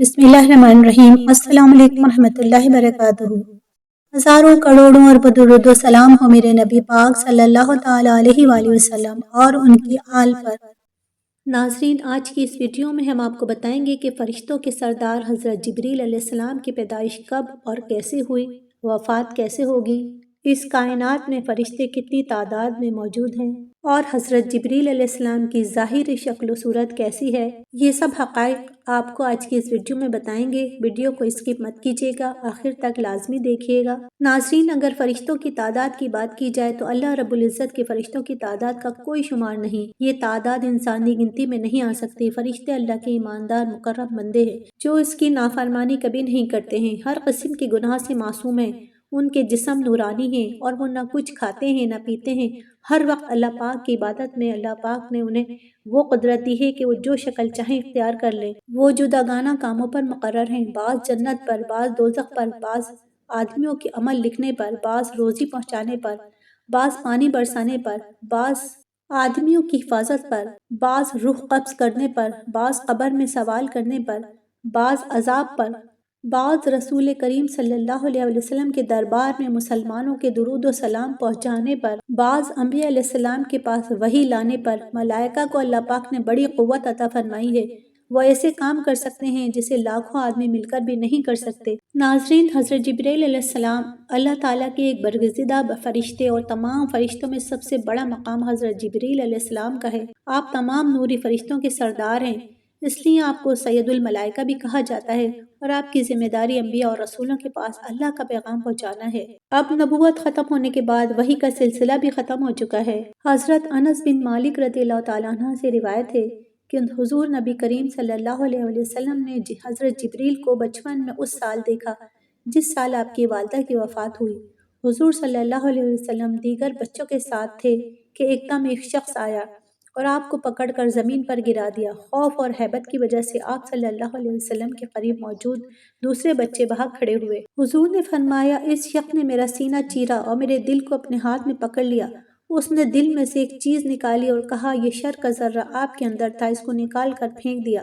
بسم اللہ الرحمن الرحیم۔ السلام علیکم ورحمۃ اللہ وبرکاتہ۔ ہزاروں کروڑوں ارب درود و سلام ہو میرے نبی پاک صلی اللہ تعالیٰ علیہ وآلہ وسلم اور ان کی آل پر۔ ناظرین، آج کی اس ویڈیو میں ہم آپ کو بتائیں گے کہ فرشتوں کے سردار حضرت جبریل علیہ السلام کی پیدائش کب اور کیسے ہوئی، وفات کیسے ہوگی، اس کائنات میں فرشتے کتنی تعداد میں موجود ہیں اور حضرت جبریل علیہ السلام کی ظاہری شکل و صورت کیسی ہے، یہ سب حقائق آپ کو آج کی اس ویڈیو میں بتائیں گے۔ ویڈیو کو اسکپ مت کیجیے گا، آخر تک لازمی دیکھیے گا۔ ناظرین، اگر فرشتوں کی تعداد کی بات کی جائے تو اللہ رب العزت کے فرشتوں کی تعداد کا کوئی شمار نہیں، یہ تعداد انسانی گنتی میں نہیں آ سکتی۔ فرشتے اللہ کے ایماندار مقرب بندے ہیں جو اس کی نافرمانی کبھی نہیں کرتے ہیں، ہر قسم کے گناہ سے معصوم ہیں، ان کے جسم نورانی ہیں اور وہ نہ کچھ کھاتے ہیں نہ پیتے ہیں، ہر وقت اللہ پاک کی عبادت میں۔ اللہ پاک نے انہیں وہ قدرت دی ہے کہ وہ جو شکل چاہیں اختیار کر لیں۔ وہ جداگانہ کاموں پر مقرر ہیں، بعض جنت پر، بعض دوزخ پر، بعض آدمیوں کے عمل لکھنے پر، بعض روزی پہنچانے پر، بعض پانی برسانے پر، بعض آدمیوں کی حفاظت پر، بعض روح قبض کرنے پر، بعض قبر میں سوال کرنے پر، بعض عذاب پر، بعض رسول کریم صلی اللہ علیہ وسلم کے دربار میں مسلمانوں کے درود و سلام پہنچانے پر، بعض انبیاء علیہ السلام کے پاس وحی لانے پر۔ ملائکہ کو اللہ پاک نے بڑی قوت عطا فرمائی ہے، وہ ایسے کام کر سکتے ہیں جسے لاکھوں آدمی مل کر بھی نہیں کر سکتے۔ ناظرین، حضرت جبریل علیہ السلام اللہ تعالیٰ کے ایک برگزیدہ فرشتے اور تمام فرشتوں میں سب سے بڑا مقام حضرت جبریل علیہ السلام کا ہے۔ آپ تمام نوری فرشتوں کے سردار ہیں، اس لیے آپ کو سید الملائکہ بھی کہا جاتا ہے، اور آپ کی ذمہ داری انبیاء اور رسولوں کے پاس اللہ کا پیغام پہنچانا ہے۔ اب نبوت ختم ہونے کے بعد وحی کا سلسلہ بھی ختم ہو چکا ہے۔ حضرت انس بن مالک رضی اللہ تعالیٰ عنہ سے روایت ہے کہ حضور نبی کریم صلی اللہ علیہ وسلم نے حضرت جبریل کو بچپن میں اس سال دیکھا جس سال آپ کی والدہ کی وفات ہوئی۔ حضور صلی اللہ علیہ وسلم دیگر بچوں کے ساتھ تھے کہ ایک دم ایک شخص آیا اور آپ کو پکڑ کر زمین پر گرا دیا۔ خوف اور ہیبت کی وجہ سے آپ صلی اللہ علیہ وسلم کے قریب موجود دوسرے بچے بھاگ کھڑے ہوئے۔ حضور نے فرمایا، اس شخص نے میرا سینہ چیرا اور میرے دل کو اپنے ہاتھ میں پکڑ لیا۔ اس نے دل میں سے ایک چیز نکالی اور کہا، یہ شر کا ذرہ آپ کے اندر تھا، اس کو نکال کر پھینک دیا،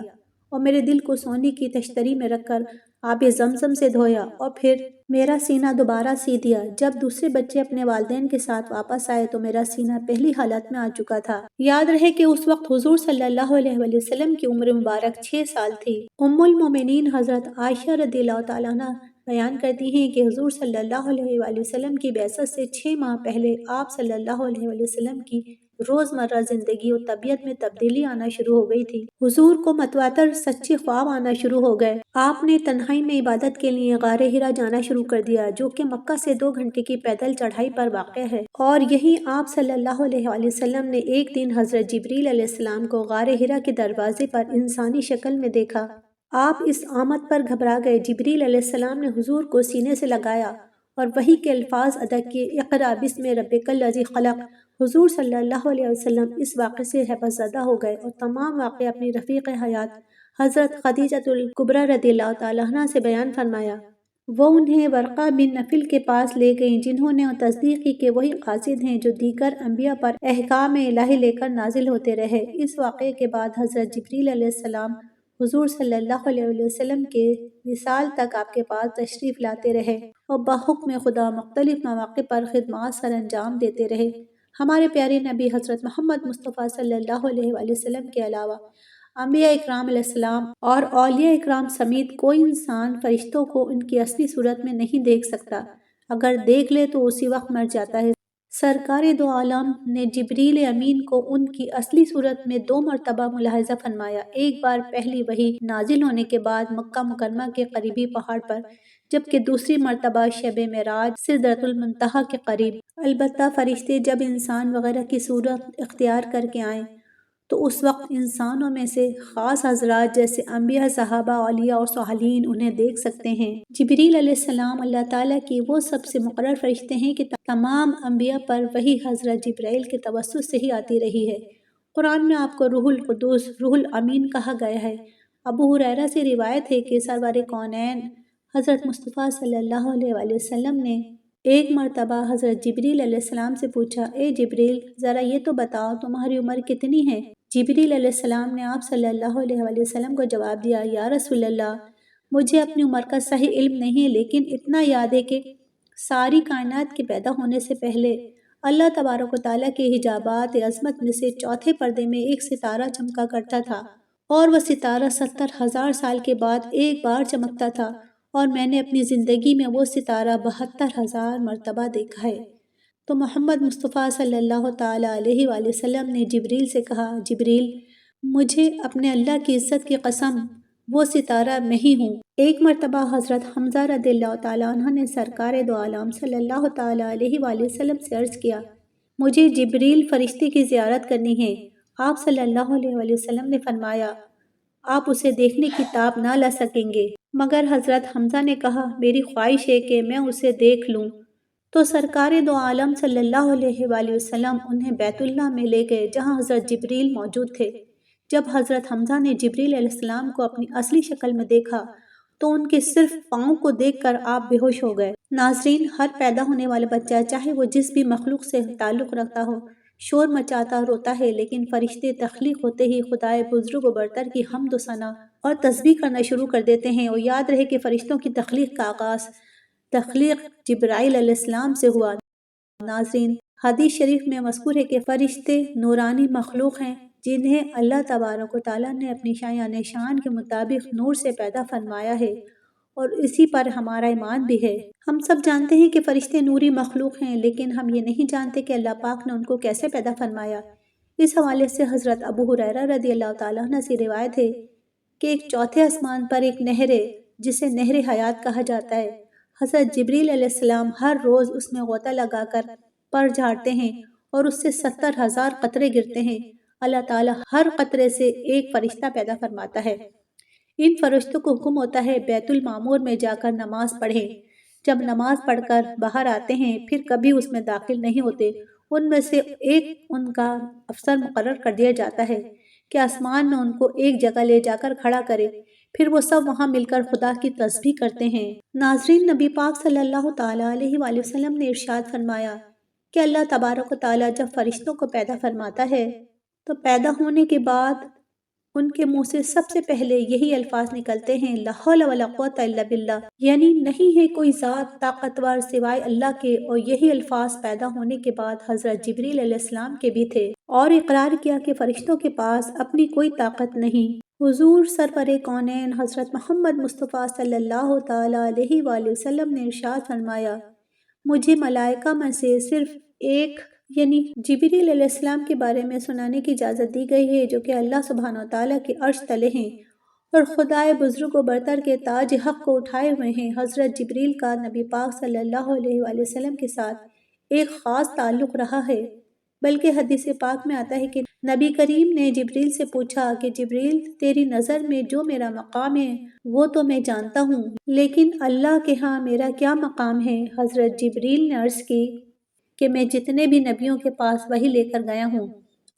اور میرے دل کو سونے کی تشتری میں رکھ کر آب زمزم سے دھویا اور پھر میرا سینہ دوبارہ سی دیا۔ جب دوسرے بچے اپنے والدین کے ساتھ واپس آئے تو میرا سینہ پہلی حالت میں آ چکا تھا۔ یاد رہے کہ اس وقت حضور صلی اللہ علیہ وسلم کی عمر مبارک 6 سال تھی۔ ام المومنین حضرت عائشہ رضی اللہ تعالیٰ عنہ بیان کرتی ہیں کہ حضور صلی اللہ علیہ وآلہ وسلم کی بعثت سے 6 ماہ پہلے آپ صلی اللہ علیہ وآلہ وسلم کی روزمرہ زندگی اور طبیعت میں تبدیلی آنا شروع ہو گئی تھی۔ حضور کو متواتر سچے خواب آنا شروع ہو گئے۔ آپ نے تنہائی میں عبادت کے لیے غار حرا جانا شروع کر دیا، جو کہ مکہ سے 2 گھنٹے کی پیدل چڑھائی پر واقع ہے، اور یہی آپ صلی اللہ علیہ وآلہ وسلم نے ایک دن حضرت جبریل علیہ السلام کو غار حرا کے دروازے پر انسانی شکل میں دیکھا۔ آپ اس آمد پر گھبرا گئے۔ جبریل علیہ السلام نے حضور کو سینے سے لگایا اور وحی کے الفاظ ادا کیے، اقرأ بسم ربک الذی خلق۔ حضور صلی اللہ علیہ وسلم اس واقعے سے ہیبت زدہ ہو گئے اور تمام واقعہ اپنی رفیق حیات حضرت خدیجہ الکبریٰ رضی اللہ تعالیٰ عنہ سے بیان فرمایا۔ وہ انہیں ورقہ بن نوفل کے پاس لے گئیں، جنہوں نے تصدیق کی کہ وہی قاصد ہیں جو دیگر انبیاء پر احکام الہی لے کر نازل ہوتے رہے۔ اس واقعے کے بعد حضرت جبریل علیہ السلام حضور صلی اللہ علیہ وسلم کے وصال تک آپ کے پاس تشریف لاتے رہے اور بحکم خدا مختلف مواقع پر خدمات سر انجام دیتے رہے۔ ہمارے پیارے نبی حضرت محمد مصطفیٰ صلی اللہ علیہ وآلہ وسلم کے علاوہ انبیاء اکرام علیہ السلام اور اولیاء اکرام سمیت کوئی انسان فرشتوں کو ان کی اصلی صورت میں نہیں دیکھ سکتا، اگر دیکھ لے تو اسی وقت مر جاتا ہے۔ سرکار دو عالم نے جبریل امین کو ان کی اصلی صورت میں 2 مرتبہ ملاحظہ فرمایا، ایک بار پہلی وحی نازل ہونے کے بعد مکہ مکرمہ کے قریبی پہاڑ پر، جبکہ دوسری مرتبہ شب معراج سدرۃ المنتہا کے قریب۔ البتہ فرشتے جب انسان وغیرہ کی صورت اختیار کر کے آئیں تو اس وقت انسانوں میں سے خاص حضرات جیسے انبیاء، صحابہ، اولیاء اور صالحین انہیں دیکھ سکتے ہیں۔ جبریل علیہ السلام اللہ تعالیٰ کی وہ سب سے مقرر فرشتے ہیں کہ تمام انبیاء پر وحی حضرت جبرائیل کے توسط سے ہی آتی رہی ہے۔ قرآن میں آپ کو روح القدس، روح الامین کہا گیا ہے۔ ابو ہریرہ سے روایت ہے کہ سرور کونین حضرت مصطفیٰ صلی اللہ علیہ وآلہ وسلم نے ایک مرتبہ حضرت جبریل علیہ السلام سے پوچھا، اے جبریل، ذرا یہ تو بتاؤ تمہاری عمر کتنی ہے؟ جبریل علیہ السلام نے آپ صلی اللہ علیہ وآلہ وسلم کو جواب دیا، یا رسول اللہ، مجھے اپنی عمر کا صحیح علم نہیں، لیکن اتنا یاد ہے کہ ساری کائنات کے پیدا ہونے سے پہلے اللہ تبارک و تعالیٰ کے حجابات عظمت میں سے چوتھے پردے میں ایک ستارہ چمکا کرتا تھا، اور وہ ستارہ 70,000 سال کے بعد ایک بار چمکتا تھا، اور میں نے اپنی زندگی میں وہ ستارہ 72,000 مرتبہ دیکھا ہے۔ تو محمد مصطفیٰ صلی اللہ تعالیٰ علیہ وآلہ وسلم نے جبریل سے کہا، جبریل، مجھے اپنے اللہ کی عزت کی قسم، وہ ستارہ میں ہی ہوں۔ ایک مرتبہ حضرت حمزہ رضی اللہ تعالیٰ عنہ نے سرکار دو عالم صلی اللہ تعالیٰ علیہ وآلہ وسلم سے عرض کیا، مجھے جبریل فرشتے کی زیارت کرنی ہے۔ آپ صلی اللہ علیہ وآلہ وسلم نے فرمایا، آپ اسے دیکھنے کی تاب نہ لا سکیں گے۔ مگر حضرت حمزہ نے کہا، میری خواہش ہے کہ میں اسے دیکھ لوں۔ تو سرکار دو عالم صلی اللہ علیہ وآلہ وسلم انہیں بیت اللہ میں لے گئے، جہاں حضرت جبریل موجود تھے۔ جب حضرت حمزہ نے جبریل علیہ السلام کو اپنی اصلی شکل میں دیکھا تو ان کے صرف پاؤں کو دیکھ کر آپ بے ہوش ہو گئے۔ ناظرین، ہر پیدا ہونے والا بچہ، چاہے وہ جس بھی مخلوق سے تعلق رکھتا ہو، شور مچاتا روتا ہے، لیکن فرشتے تخلیق ہوتے ہی خدائے بزرگ و برتر کی حمد و ثنا اور تسبیح کرنا شروع کر دیتے ہیں۔ اور یاد رہے کہ فرشتوں کی تخلیق کا آغاز تخلیق جبرائیل علیہ السلام سے ہوا۔ ناظرین، حدیث شریف میں مذکور ہے کہ فرشتے نورانی مخلوق ہیں جنہیں اللہ تبارک و تعالیٰ نے اپنی شایان شان کے مطابق نور سے پیدا فرمایا ہے، اور اسی پر ہمارا ایمان بھی ہے۔ ہم سب جانتے ہیں کہ فرشتے نوری مخلوق ہیں، لیکن ہم یہ نہیں جانتے کہ اللہ پاک نے ان کو کیسے پیدا فرمایا۔ اس حوالے سے حضرت ابو ہریرہ رضی اللہ تعالیٰ عنہ سے روایت ہے کہ ایک چوتھے آسمان پر ایک نہر ہے جسے نہر حیات کہا جاتا ہے۔ حضرت جبریل علیہ السلام ہر روز اس میں غوطہ لگا کر پر جھاڑتے ہیں اور اس سے 70,000 قطرے گرتے ہیں۔ اللہ تعالیٰ ہر قطرے سے ایک فرشتہ پیدا فرماتا ہے۔ ان فرشتوں کو حکم ہوتا ہے بیت المعمور میں جا کر نماز پڑھیں۔ جب نماز پڑھ کر باہر آتے ہیں پھر کبھی اس میں داخل نہیں ہوتے۔ ان میں سے ایک ان کا افسر مقرر کر دیا جاتا ہے کہ آسمان میں ان کو ایک جگہ لے جا کر کھڑا کرے، پھر وہ سب وہاں مل کر خدا کی تسبیح کرتے ہیں۔ ناظرین، نبی پاک صلی اللہ تعالیٰ علیہ وآلہ وسلم نے ارشاد فرمایا کہ اللہ تبارک و تعالیٰ جب فرشتوں کو پیدا فرماتا ہے تو پیدا ہونے کے بعد ان کے منہ سے سب سے پہلے یہی الفاظ نکلتے ہیں، لا حول ولا قوت الا باللہ، یعنی نہیں ہے کوئی ذات طاقتور سوائے اللہ کے۔ اور یہی الفاظ پیدا ہونے کے بعد حضرت جبریل علیہ السلام کے بھی تھے، اور اقرار کیا کہ فرشتوں کے پاس اپنی کوئی طاقت نہیں۔ حضور سرور کونین حضرت محمد مصطفیٰ صلی اللہ تعالیٰ علیہ وآلہ وسلم نے ارشاد فرمایا، مجھے ملائکہ میں سے صرف ایک یعنی جبریل علیہ السلام کے بارے میں سنانے کی اجازت دی گئی ہے، جو کہ اللہ سبحانہ وتعالیٰ کے عرش تلے ہیں اور خدائے بزرگ و برتر کے تاج حق کو اٹھائے ہوئے ہیں۔ حضرت جبریل کا نبی پاک صلی اللہ علیہ وآلہ وسلم کے ساتھ ایک خاص تعلق رہا ہے، بلکہ حدیث پاک میں آتا ہے کہ نبی کریم نے جبریل سے پوچھا کہ جبریل، تیری نظر میں جو میرا مقام ہے وہ تو میں جانتا ہوں، لیکن اللہ کے ہاں میرا کیا مقام ہے؟ حضرت جبریل نے عرض کی کہ میں جتنے بھی نبیوں کے پاس وحی لے کر گیا ہوں،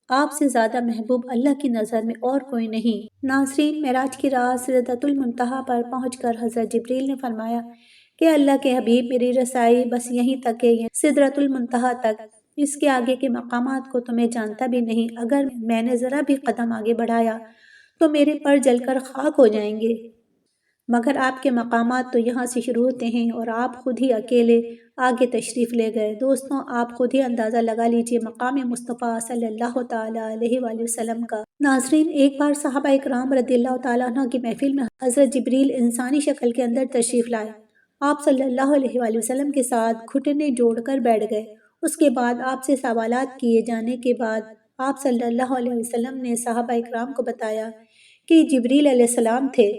آپ سے زیادہ محبوب اللہ کی نظر میں اور کوئی نہیں۔ ناظرین، معراج کی رات سدرۃ المنتہا پر پہنچ کر حضرت جبریل نے فرمایا کہ اللہ کے حبیب، میری رسائی بس یہیں تک ہے، سدرۃ المنتہا تک، اس کے آگے کے مقامات کو تو میں جانتا بھی نہیں۔ اگر میں نے ذرا بھی قدم آگے بڑھایا تو میرے پر جل کر خاک ہو جائیں گے، مگر آپ کے مقامات تو یہاں سے شروع ہوتے ہیں، اور آپ خود ہی اکیلے آگے تشریف لے گئے۔ دوستوں، آپ خود ہی اندازہ لگا لیجئے مقام مصطفیٰ صلی اللہ تعالیٰ علیہ وآلہ وسلم کا۔ ناظرین، ایک بار صحابہ اکرام رضی اللہ تعالیٰ عنہ کی محفل میں حضرت جبریل انسانی شکل کے اندر تشریف لائے۔ آپ صلی اللہ علیہ وآلہ وسلم کے ساتھ گھٹنے جوڑ کر بیٹھ گئے۔ اس کے بعد آپ سے سوالات کیے جانے کے بعد آپ صلی اللہ علیہ وسلم نے صحابہ اکرام کو بتایا کہ جبریل علیہ السلام تھے،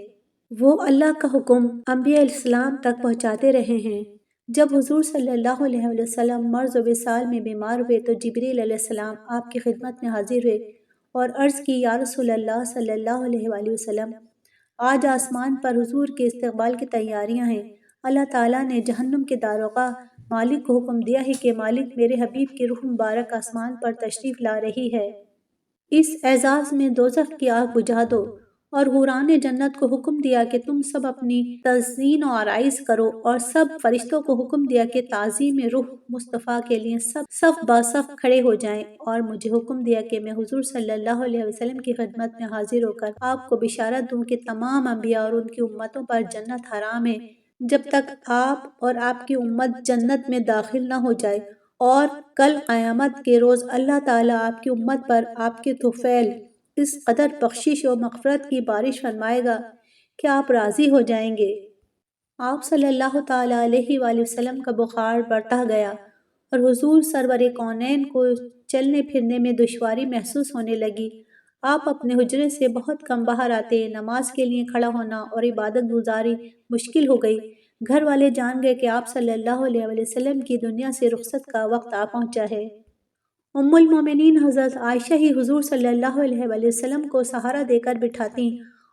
وہ اللہ کا حکم انبیاء علیہ السلام تک پہنچاتے رہے ہیں۔ جب حضور صلی اللہ علیہ وسلم مرض و وصال میں بیمار ہوئے تو جبریل علیہ السلام آپ کی خدمت میں حاضر ہوئے اور عرض کی، یا رسول اللہ صلی اللہ علیہ وآلہ وسلم، آج آسمان پر حضور کے استقبال کی تیاریاں ہیں۔ اللہ تعالیٰ نے جہنم کے داروغہ مالک کو حکم دیا ہے کہ مالک، میرے حبیب کی روح مبارک آسمان پر تشریف لا رہی ہے، اس اعزاز میں دوزخ کی آگ بجھا دو اور حوران جنت کو حکم دیا کہ تم سب اپنی تزئین و آرائش کرو، اور سب فرشتوں کو حکم دیا کہ تعظیم روح مصطفیٰ کے لیے سب صف با صف کھڑے ہو جائیں، اور مجھے حکم دیا کہ میں حضور صلی اللہ علیہ وسلم کی خدمت میں حاضر ہو کر آپ کو بشارت دوں کہ تمام انبیاء اور ان کی امتوں پر جنت حرام ہے جب تک آپ اور آپ کی امت جنت میں داخل نہ ہو جائے، اور کل قیامت کے روز اللہ تعالیٰ آپ کی امت پر آپ کے طفیل اس قدر بخشش و مغفرت کی بارش فرمائے گا کہ آپ راضی ہو جائیں گے۔ آپ صلی اللہ تعالیٰ علیہ وآلہ وسلم کا بخار بڑھتا گیا اور حضور سرور کونین کو چلنے پھرنے میں دشواری محسوس ہونے لگی۔ آپ اپنے حجرے سے بہت کم باہر آتے، نماز کے لیے کھڑا ہونا اور عبادت گزاری مشکل ہو گئی۔ گھر والے جان گئے کہ آپ صلی اللہ علیہ وآلہ وسلم کی دنیا سے رخصت کا وقت آ پہنچا ہے۔ ام المومنین حضرت عائشہ ہی حضور صلی اللہ علیہ وآلہ وسلم کو سہارا دے کر بٹھاتی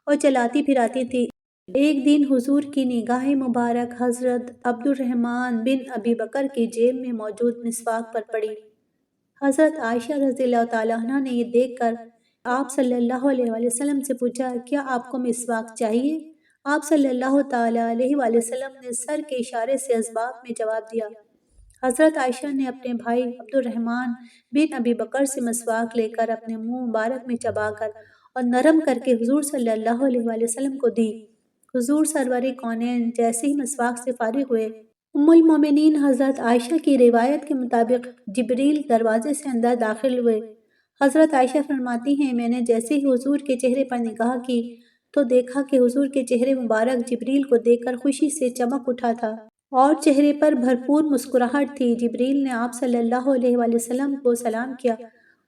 اور چلاتی پھراتی تھی۔ ایک دن حضور کی نگاہ مبارک حضرت عبد الرحمن بن ابی بکر کی جیب میں موجود مسواک پر پڑی۔ حضرت عائشہ رضی اللہ تعالیٰ عنہ نے یہ دیکھ کر آپ صلی اللہ علیہ وآلہ وسلم سے پوچھا، کیا آپ کو مسواک چاہیے؟ آپ صلی اللہ تعالیٰ علیہ وآلہ وسلم نے سر کے اشارے سے اسباب میں جواب دیا۔ حضرت عائشہ نے اپنے بھائی عبد الرحمن بن ابی بکر سے مسواک لے کر اپنے منہ مبارک میں چبا کر اور نرم کر کے حضور صلی اللہ علیہ وآلہ وسلم کو دی۔ حضور سرور کونین جیسے ہی مسواک سے فارغ ہوئے، ام المومنین حضرت عائشہ کی روایت کے مطابق جبریل دروازے سے اندر داخل ہوئے۔ حضرت عائشہ فرماتی ہیں، میں نے جیسے ہی حضور کے چہرے پر نگاہ کی تو دیکھا کہ حضور کے چہرے مبارک جبریل کو دیکھ کر خوشی سے چمک اٹھا تھا اور چہرے پر بھرپور مسکراہٹ تھی۔ جبریل نے آپ صلی اللہ علیہ وآلہ وسلم کو سلام کیا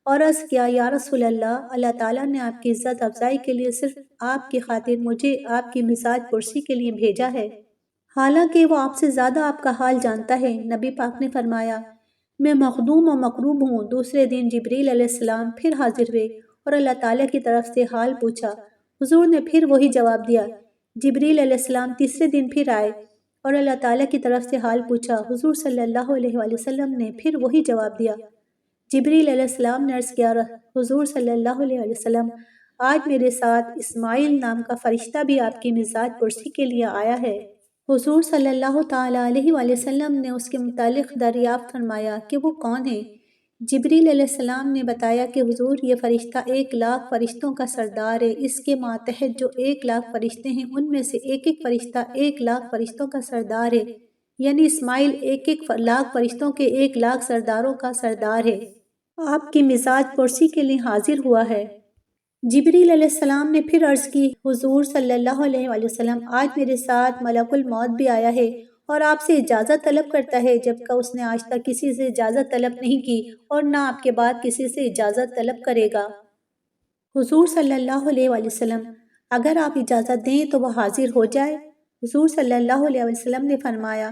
اور عرض کیا، یا رسول اللہ تعالیٰ نے آپ کی عزت افزائی کے لیے صرف آپ کی خاطر مجھے آپ کی مزاج پرسی کے لیے بھیجا ہے، حالانکہ وہ آپ سے زیادہ آپ کا حال جانتا ہے۔ نبی پاک نے فرمایا، میں مخدوم و مکروب ہوں۔ دوسرے دن جبریل علیہ السلام پھر حاضر ہوئے اور اللہ تعالیٰ کی طرف سے حال پوچھا۔ حضور نے پھر وہی جواب دیا۔ جبریل علیہ السلام تیسرے دن پھر آئے اور اللہ تعالیٰ کی طرف سے حال پوچھا۔ حضور صلی اللہ علیہ وآلہ وسلم نے پھر وہی جواب دیا۔ جبریل علیہ السلام نے عرض کیا، حضور صلی اللہ علیہ وآلہ وسلم، آج میرے ساتھ اسماعیل نام کا فرشتہ بھی آپ کی مزاج پرسی کے لیے آیا ہے۔ حضور صلی اللہ تعالیٰ علیہ وآلہ وسلم نے اس کے متعلق دریافت فرمایا کہ وہ کون ہے؟ جبریل علیہ السلام نے بتایا کہ حضور، یہ فرشتہ 1,00,000 فرشتوں کا سردار ہے۔ اس کے ماتحت جو 1,00,000 فرشتے ہیں ان میں سے ایک ایک فرشتہ 1,00,000 فرشتوں کا سردار ہے، یعنی اسماعیل 1,00,000 فرشتوں کے 1,00,000 سرداروں کا سردار ہے۔ آپ کی مزاج پرسی کے لیے حاضر ہوا ہے۔ جبریل علیہ السلام نے پھر عرض کی، حضور صلی اللہ علیہ وآلہ وسلم، آج میرے ساتھ ملک الموت بھی آیا ہے اور آپ سے اجازت طلب کرتا ہے، جبکہ اس نے آج تک کسی سے اجازت طلب نہیں کی اور نہ آپ کے بعد کسی سے اجازت طلب کرے گا۔ حضور صلی اللہ علیہ وآلہ وسلم، اگر آپ اجازت دیں تو وہ حاضر ہو جائے۔ حضور صلی اللہ علیہ وسلم نے فرمایا،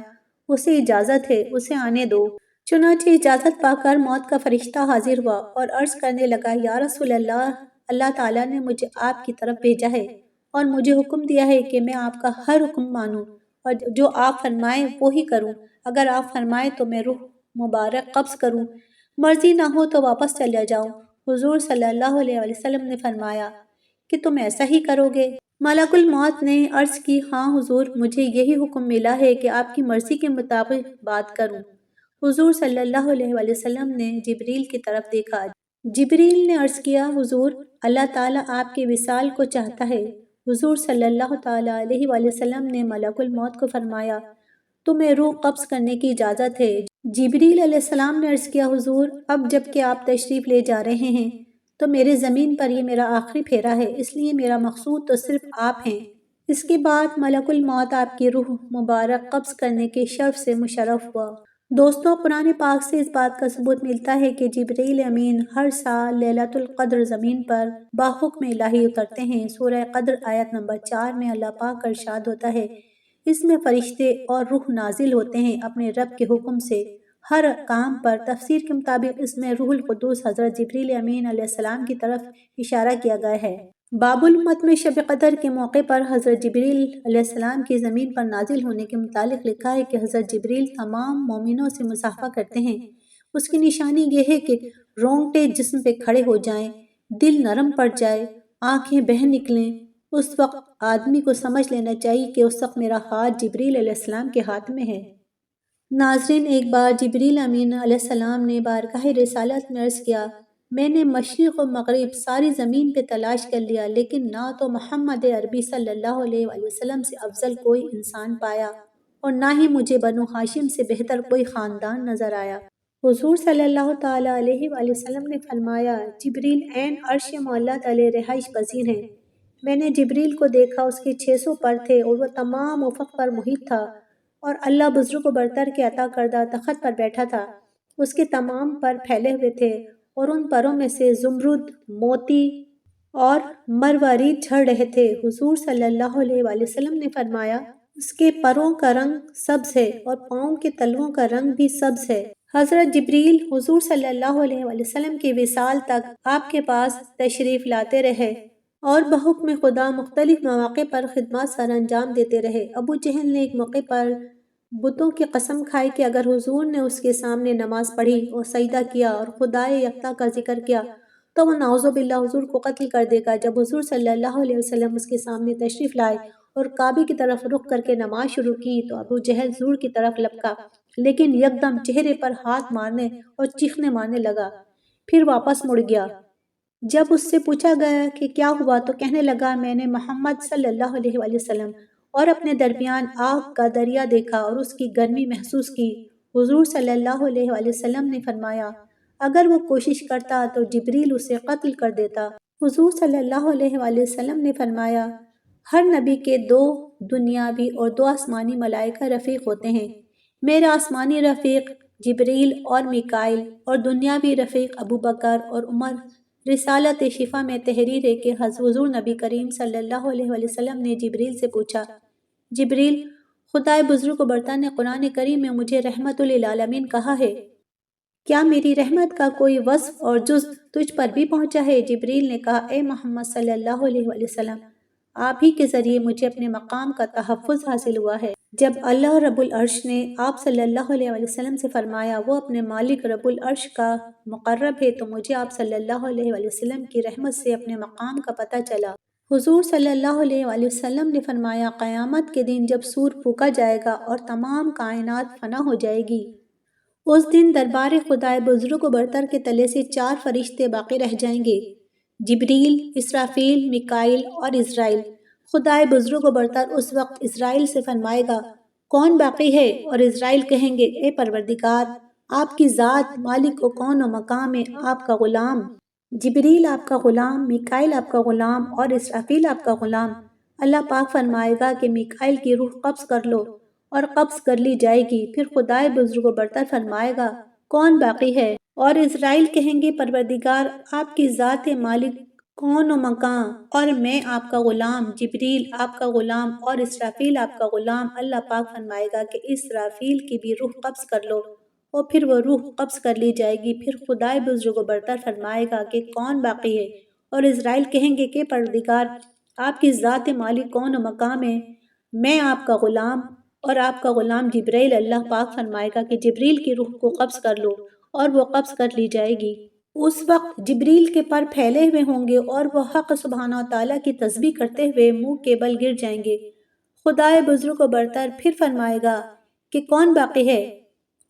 اسے اجازت ہے، اسے آنے دو۔ چنانچہ اجازت پا کر موت کا فرشتہ حاضر ہوا اور عرض کرنے لگا، یا رسول اللہ تعالیٰ نے مجھے آپ کی طرف بھیجا ہے اور مجھے حکم دیا ہے کہ میں آپ کا ہر حکم مانوں اور جو آپ فرمائیں وہی کروں۔ اگر آپ فرمائیں تو میں روح مبارک قبض کروں، مرضی نہ ہو تو واپس چلے جاؤں۔ حضور صلی اللہ علیہ وسلم نے فرمایا کہ تم ایسا ہی کرو گے؟ ملک الموت نے عرض کی، ہاں حضور، مجھے یہی حکم ملا ہے کہ آپ کی مرضی کے مطابق بات کروں۔ حضور صلی اللہ علیہ وسلم نے جبریل کی طرف دیکھا۔ جبریل نے عرض کیا، حضور، اللہ تعالیٰ آپ کے وصال کو چاہتا ہے۔ حضور صلی اللہ تعالیٰ علیہ وآلہ وسلم نے ملک الموت کو فرمایا، تمہیں روح قبض کرنے کی اجازت ہے۔ جبریل علیہ السلام نے عرض کیا، حضور، اب جب کہ آپ تشریف لے جا رہے ہیں تو میرے زمین پر یہ میرا آخری پھیرا ہے، اس لیے میرا مقصود تو صرف آپ ہیں۔ اس کے بعد ملک الموت آپ کی روح مبارک قبض کرنے کے شرف سے مشرف ہوا۔ دوستوں، قرآن پاک سے اس بات کا ثبوت ملتا ہے کہ جبریل امین ہر سال لیلۃ القدر زمین پر بحکم الہی اترتے ہیں۔ سورہ قدر آیت نمبر 4 میں اللہ پاک کا ارشاد ہوتا ہے، اس میں فرشتے اور روح نازل ہوتے ہیں اپنے رب کے حکم سے ہر کام پر۔ تفسیر کے مطابق اس میں روح القدس حضرت جبریل امین علیہ السلام کی طرف اشارہ کیا گیا ہے۔ باب المت میں شب قدر کے موقع پر حضرت جبریل علیہ السلام کی زمین پر نازل ہونے کے متعلق لکھا ہے کہ حضرت جبریل تمام مومنوں سے مصافحہ کرتے ہیں۔ اس کی نشانی یہ ہے کہ رونگٹے جسم پہ کھڑے ہو جائیں، دل نرم پڑ جائے، آنکھیں بہہ نکلیں اس وقت آدمی کو سمجھ لینا چاہیے کہ اس وقت میرا ہاتھ جبریل علیہ السلام کے ہاتھ میں ہے۔ ناظرین، ایک بار جبریل امین علیہ السلام نے بارگاہ رسالت میں عرض کیا، میں نے مشرق و مغرب ساری زمین پہ تلاش کر لیا، لیکن نہ تو محمد عربی صلی اللہ علیہ وآلہ وسلم سے افضل کوئی انسان پایا اور نہ ہی مجھے بنو ہاشم سے بہتر کوئی خاندان نظر آیا۔ حضور صلی اللہ تعالیٰ علیہ وآلہ وسلم نے فرمایا، جبریل عین عرش معلیٰ تلے رہائش پذیر ہیں۔ میں نے جبریل کو دیکھا، اس کے 600 پر تھے اور وہ تمام افق پر محیط تھا، اور اللہ بزرگ و برتر کے عطا کردہ تخت پر بیٹھا تھا۔ اس کے تمام پر پھیلے ہوئے تھے اور ان پروں میں سے زمرد، موتی اور مروارید جھڑ رہے تھے۔ حضور صلی اللہ علیہ وآلہ وسلم نے فرمایا، اس کے پروں کا رنگ سبز ہے اور پاؤں کے تلووں کا رنگ بھی سبز ہے۔ حضرت جبریل حضور صلی اللہ علیہ وآلہ وسلم کی وصال تک آپ کے پاس تشریف لاتے رہے اور بحکم خدا مختلف مواقع پر خدمات سر انجام دیتے رہے۔ ابو جہل نے ایک موقع پر بتوں کی قسم کھائی کہ اگر حضور نے اس کے سامنے نماز پڑھی اور سجدہ کیا اور خدائے یکتا کا ذکر کیا تو وہ نعوذ باللہ حضور کو قتل کر دے گا۔ جب حضور صلی اللہ علیہ وسلم اس کے سامنے تشریف لائے اور کعبے کی طرف رخ کر کے نماز شروع کی تو ابو جہل زور کی طرف لپکا، لیکن یکدم چہرے پر ہاتھ مارنے اور چیخنے مارنے لگا، پھر واپس مڑ گیا۔ جب اس سے پوچھا گیا کہ کیا ہوا تو کہنے لگا، میں نے محمد صلی اللہ علیہ وآلہ وسلم اور اپنے درمیان آگ کا دریا دیکھا اور اس کی گرمی محسوس کی۔ حضور صلی اللہ علیہ وآلہ وسلم نے فرمایا، اگر وہ کوشش کرتا تو جبریل اسے قتل کر دیتا۔ حضور صلی اللہ علیہ وآلہ وسلم نے فرمایا، ہر نبی کے 2 دنیاوی اور 2 آسمانی ملائکہ رفیق ہوتے ہیں۔ میرا آسمانی رفیق جبریل اور میکائیل اور دنیاوی رفیق ابوبکر اور عمر۔ رسالت شفا میں تحریر ہے کہ حضور نبی کریم صلی اللہ علیہ وآلہ وسلم نے جبریل سے پوچھا، جبریل، خدائے بزرگ و برتر نے قرآن کریم میں مجھے رحمت للعالمین کہا ہے، کیا میری رحمت کا کوئی وصف اور جز تجھ پر بھی پہنچا ہے؟ جبریل نے کہا، اے محمد صلی اللہ علیہ وآلہ وسلم، آپ ہی کے ذریعے مجھے اپنے مقام کا تحفظ حاصل ہوا ہے۔ جب اللہ رب العرش نے آپ صلی اللہ علیہ وآلہ وسلم سے فرمایا وہ اپنے مالک رب العرش کا مقرب ہے تو مجھے آپ صلی اللہ علیہ وآلہ وسلم کی رحمت سے اپنے مقام کا پتہ چلا۔ حضور صلی اللہ علیہ وآلہ وسلم نے فرمایا، قیامت کے دن جب سور پھونکا جائے گا اور تمام کائنات فنا ہو جائے گی، اس دن دربار خدائے بزرگ و برتر کے تلے سے 4 فرشتے باقی رہ جائیں گے، جبریل، اسرافیل، میکائیل اور عزرائیل۔ خدائے بزرگ و برتر اس وقت عزرائیل سے فرمائے گا، کون باقی ہے؟ اور عزرائیل کہیں گے، اے پروردگار، آپ کی ذات، مالک و کون و مقام ہے، آپ کا غلام جبریل آپ کا غلام، میکائیل آپ کا غلام اور اسرافیل آپ کا غلام۔ اللہ پاک فرمائے گا کہ میکائیل کی روح قبض کر لو، اور قبض کر لی جائے گی۔ پھر خدائے بزرگ و برتر فرمائے گا، کون باقی ہے؟ اور عزرائیل کہیں گے، پروردگار، آپ کی ذات، مالک کون و مقام، اور میں آپ کا غلام جبریل آپ کا غلام اور اسرافیل آپ کا غلام۔ اللہ پاک فرمائے گا کہ اسرافیل کی بھی روح قبض کر لو، اور پھر وہ روح قبض کر لی جائے گی۔ پھر خدائے بزرگ و برتر فرمائے گا کہ کون باقی ہے؟ اور عزرائیل کہیں گے کہ پروردگار، آپ کی ذات، مالک کون و مقام ہے، میں آپ کا غلام اور آپ کا غلام جبریل۔ اللہ پاک فرمائے گا کہ جبریل کی روح کو قبض کر لو، اور وہ قبض کر لی جائے گی۔ اس وقت جبریل کے پر پھیلے ہوئے ہوں گے اور وہ حق سبحانہ وتعالیٰ کی تسبیح کرتے ہوئے منہ کے بل گر جائیں گے۔ خدائے بزرگ و برتر پھر فرمائے گا کہ کون باقی ہے؟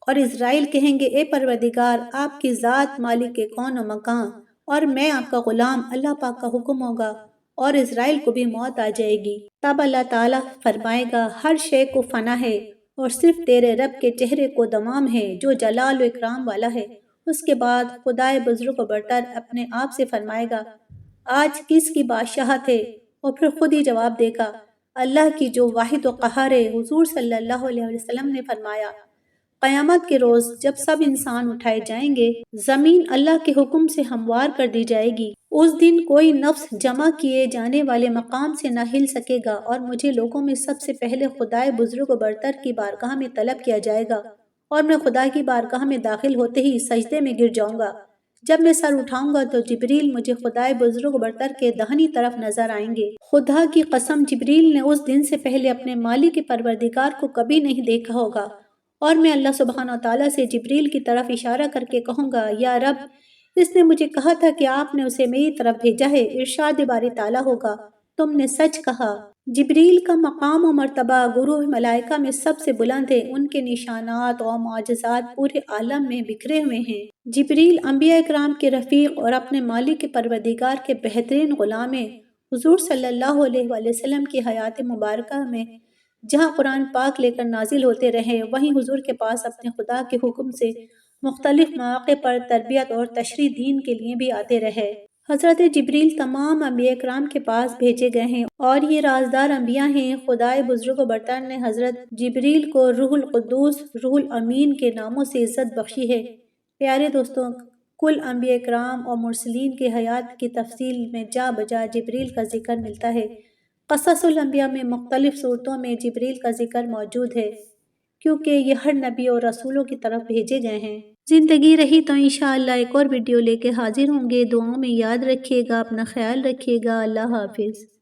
اور عزرائیل کہیں گے، اے پروردگار، آپ کی ذات، مالک کے کون و مقام، اور میں آپ کا غلام۔ اللہ پاک کا حکم ہوگا اور عزرائیل کو بھی موت آ جائے گی۔ تب اللہ تعالیٰ فرمائے گا، ہر شے کو فنا ہے اور صرف تیرے رب کے چہرے کو دوام ہے جو جلال و اکرام والا ہے۔ اس کے بعد خدائے بزرگ و برتر اپنے آپ سے فرمائے گا، آج کس کی بادشاہت ہے؟ اور پھر خود ہی جواب دے گا، اللہ کی جو واحد و قہار ہے۔ حضور صلی اللہ علیہ وسلم نے فرمایا، قیامت کے روز جب سب انسان اٹھائے جائیں گے، زمین اللہ کے حکم سے ہموار کر دی جائے گی۔ اس دن کوئی نفس جمع کیے جانے والے مقام سے نہ ہل سکے گا، اور مجھے لوگوں میں سب سے پہلے خدائے بزرگ و برتر کی بارگاہ میں طلب کیا جائے گا، اور میں خدا کی بارگاہ میں داخل ہوتے ہی سجدے میں گر جاؤں گا۔ جب میں سر اٹھاؤں گا تو جبریل مجھے خدائے بزرگ و برتر کے داہنی طرف نظر آئیں گے۔ خدا کی قسم، جبریل نے اس دن سے پہلے اپنے مالک پروردگار کو کبھی نہیں دیکھا ہوگا، اور میں اللہ سبحانہ وتعالیٰ سے جبریل کی طرف اشارہ کر کے کہوں گا، یا رب، اس نے مجھے کہا تھا کہ آپ نے اسے میری طرف بھیجا ہے۔ ارشاد باری تعالیٰ ہوگا، تم نے سچ کہا۔ جبریل کا مقام و مرتبہ گروہ ملائکہ میں سب سے بلند ہے، ان کے نشانات اور معجزات پورے عالم میں بکھرے ہوئے ہیں۔ جبریل انبیاء اکرام کے رفیق اور اپنے مالک کے پروردگار کے بہترین غلام ہیں۔ حضور صلی اللہ علیہ وآلہ وسلم کی حیات مبارکہ میں جہاں قرآن پاک لے کر نازل ہوتے رہے، وہیں حضور کے پاس اپنے خدا کے حکم سے مختلف مواقع پر تربیت اور تشریح دین کے لیے بھی آتے رہے۔ حضرت جبریل تمام انبیاء اکرام کے پاس بھیجے گئے ہیں اور یہ رازدار انبیاء ہیں۔ خدائے بزرگ و برتر نے حضرت جبریل کو روح القدس، روح الامین کے ناموں سے عزت بخشی ہے۔ پیارے دوستوں، کل انبیاء اکرام اور مرسلین کی حیات کی تفصیل میں جا بجا جبریل کا ذکر ملتا ہے۔ قصص الانبیاء میں مختلف صورتوں میں جبریل کا ذکر موجود ہے، کیونکہ یہ ہر نبی اور رسولوں کی طرف بھیجے گئے ہیں۔ زندگی رہی تو انشاءاللہ ایک اور ویڈیو لے کے حاضر ہوں گے۔ دعاؤں میں یاد رکھیے گا، اپنا خیال رکھیے گا۔ اللہ حافظ۔